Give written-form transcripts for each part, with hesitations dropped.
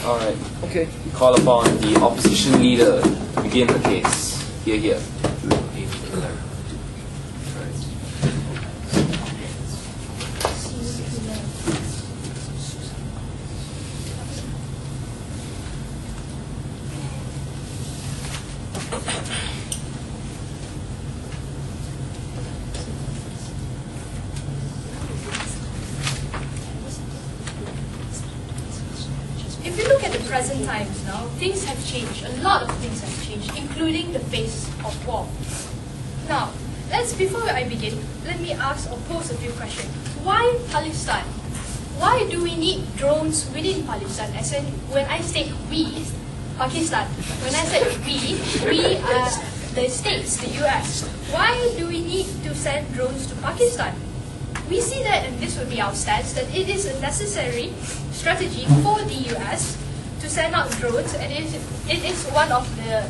Alright. Okay. Call upon the opposition leader to begin the case. Here. If you look at the present times now, things have changed. A lot of things have changed, including the face of war. Now, before I begin, let me ask or pose a few questions. Why Palestine? Why do we need drones within Palestine? As in, when I say we, Pakistan, when I say we are the states, the US. Why do we need to send drones to Pakistan? We see that, and this would be our stance, that it is a necessary strategy for the US to send out drones, and it is one of the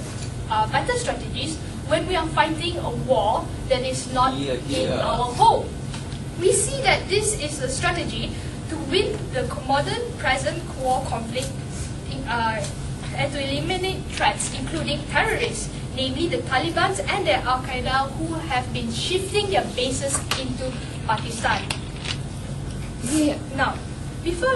better strategies when we are fighting a war that is not in our home. We see that this is a strategy to win the modern present war conflict and to eliminate threats, including terrorists, namely the Taliban and their Al-Qaeda, who have been shifting their bases into Pakistan. Now, before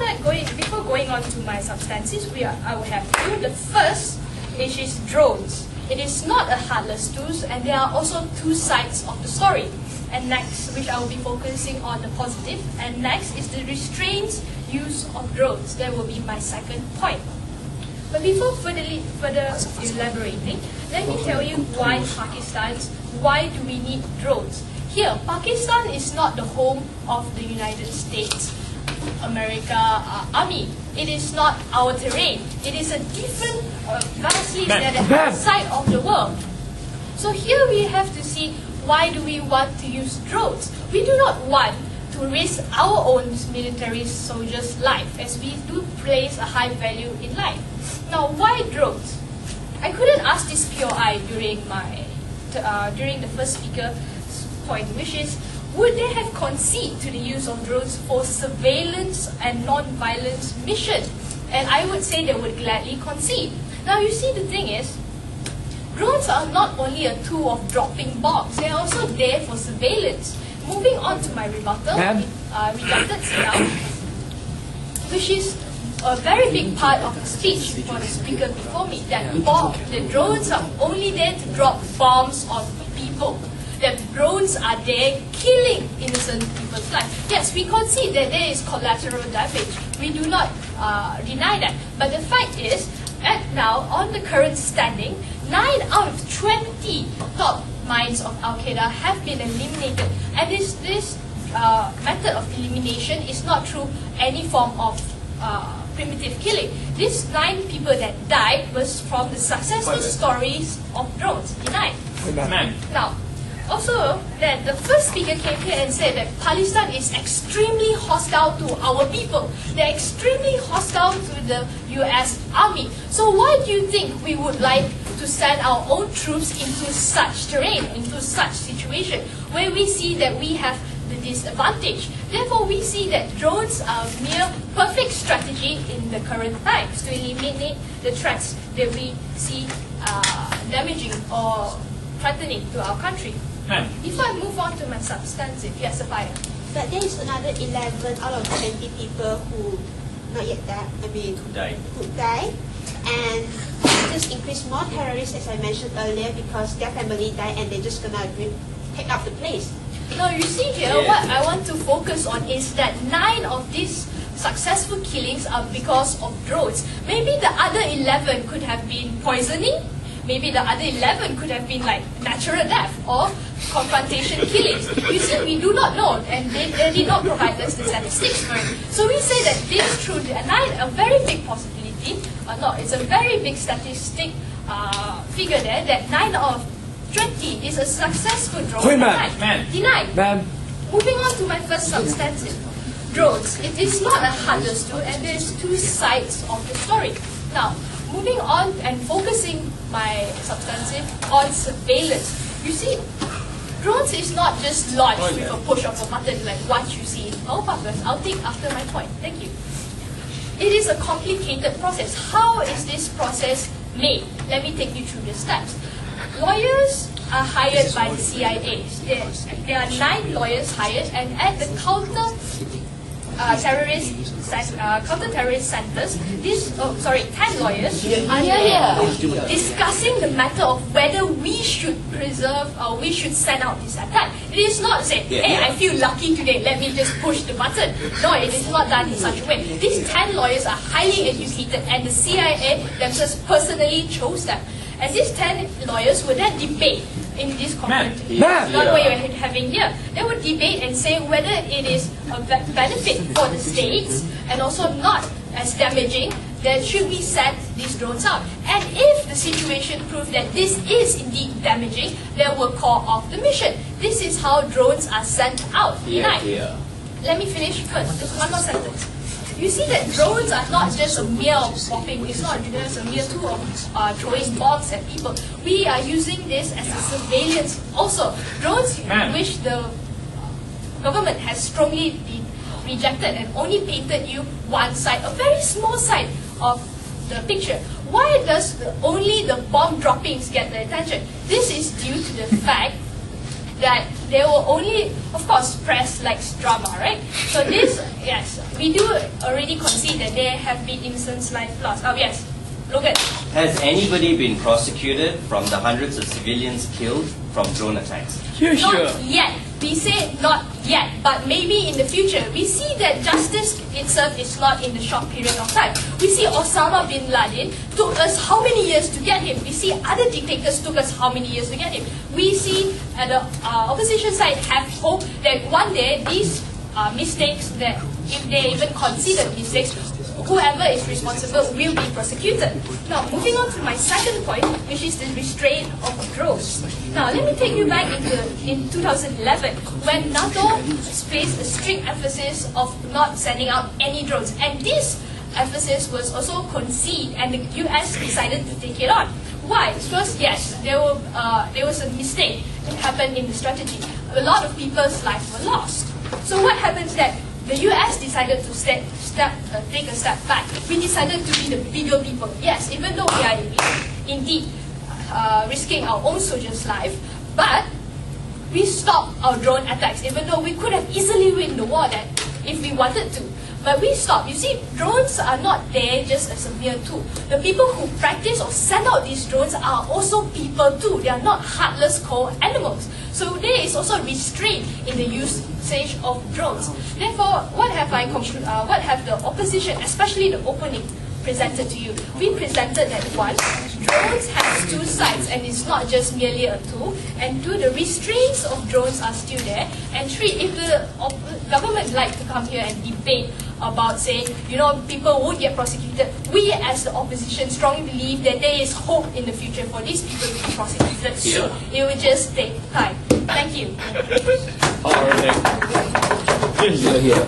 going on to my substances, I will have two. The first, which is drones. It is not a heartless tool, and there are also two sides of the story. And next, which I will be focusing on the positive. And next is the restrained use of drones. That will be my second point. But before further elaborating, let me tell you why do we need drones? Here, Pakistan is not the home of the United States, America army. It is not our terrain. It is a different, vastly side of the world. So here we have to see, why do we want to use drones? We do not want to risk our own military soldiers' life, as we do place a high value in life. Now, why drones? I couldn't ask this POI during the first speaker point, which is, would they have conceded to the use of drones for surveillance and non-violence mission? And I would say they would gladly concede. Now, you see, the thing is, drones are not only a tool of dropping bombs, they are also there for surveillance. Moving on to my rebuttal, rejected now, which is a very big part of the speech for the speaker before me, that the drones are only there to drop bombs on people. That drones are there killing innocent people's lives. Yes, we concede that there is collateral damage. We do not deny that. But the fact is, now, on the current standing, 9 out of 20 top minds of Al-Qaeda have been eliminated. And this method of elimination is not through any form of primitive killing. These 9 people that died was from the successful stories of drones. Denied. Now, also, that the first speaker came here and said that Palestine is extremely hostile to our people. They're extremely hostile to the US Army. So why do you think we would like to send our own troops into such terrain, into such situation, where we see that we have the disadvantage? Therefore, we see that drones are a mere perfect strategy in the current times to eliminate the threats that we see damaging or threatening to our country. Before I move on to my substantive, yes, Sophia. But there is another 11 out of 20 people who not yet died. Who died, and just increase more terrorists, as I mentioned earlier, because their family died and they're just gonna take up the place. Now you see here, what I want to focus on is that 9 of these successful killings are because of drones. Maybe the other 11 could have been poisoning. Maybe the other 11 could have been like natural death or confrontation killings. You see, we do not know, and they did not provide us the statistics for it. So we say that this is true, a very big possibility, or not, it's a very big statistic figure there, that 9 of 20 is a successful drone. Denied. Moving on to my first substantive, drones. It is not a heartless tool, and there's two sides of the story. Now, moving on and focusing my substantive on surveillance. You see, drones is not just launched with a push of a button like what you see in our papers. I'll take after my point. Thank you. it is a complicated process. How is this process made? Let me take you through the steps. Lawyers are hired by the CIA. There are 9 lawyers hired, and at the counter-terrorist centers, 10 lawyers are there discussing the matter of whether we should preserve or we should send out this attack. It is not say, hey, I feel lucky today, let me just push the button. No, it is not done in such a way. These 10 lawyers are highly educated, and the CIA themselves personally chose them. And these 10 lawyers would then debate in this conference. Not what you're having here. They would debate and say whether it is a benefit for the states and also not as damaging, that should we send these drones out. And if the situation proves that this is indeed damaging, they will call off the mission. This is how drones are sent out. Let me finish first. Just one more sentence. You see that drones are not just a mere bombing, it's not just a mere tool of throwing bombs at people. We are using this as a surveillance also. Drones, which the government has strongly rejected and only painted you one side, a very small side of the picture. Why does only the bomb droppings get the attention? This is due to the fact that they will only, of course, press likes drama, right? So this, yes, we do already concede that there have been innocent life lost. Oh yes, Logan. Has anybody been prosecuted from the hundreds of civilians killed from drone attacks? Not yet. We say not yet, but maybe in the future. We see that justice itself is not in the short period of time. We see Osama bin Laden took us how many years to get him. We see other dictators took us how many years to get him. We see the opposition side have hope that one day these mistakes, that if they even consider mistakes, whoever is responsible will be prosecuted. Now, moving on to my second point, which is the restraint of drones. Now, let me take you back in 2011, when NATO placed a strict emphasis of not sending out any drones. And this emphasis was also conceded, and the US decided to take it on. Why? Because yes, there was a mistake that happened in the strategy. A lot of people's lives were lost. So what happens that the US decided to take a step back. We decided to be the bigger people. Yes, even though we are indeed risking our own soldiers' life, but we stopped our drone attacks, even though we could have easily win the war that if we wanted to. But we stopped. You see, drones are not there just as a mere tool. The people who practice or send out these drones are also people too. They are not heartless cold animals. So there is also restraint in the usage of drones. Therefore, what have the opposition, especially the opening, presented to you? We presented that one, drones have 2 sides and it's not just merely a tool. And 2, the restraints of drones are still there. And 3, if the government like to come here and debate about saying, you know, people won't get prosecuted, we as the opposition strongly believe that there is hope in the future for these people to be prosecuted soon. It will just take time. Thank you. All right. Here.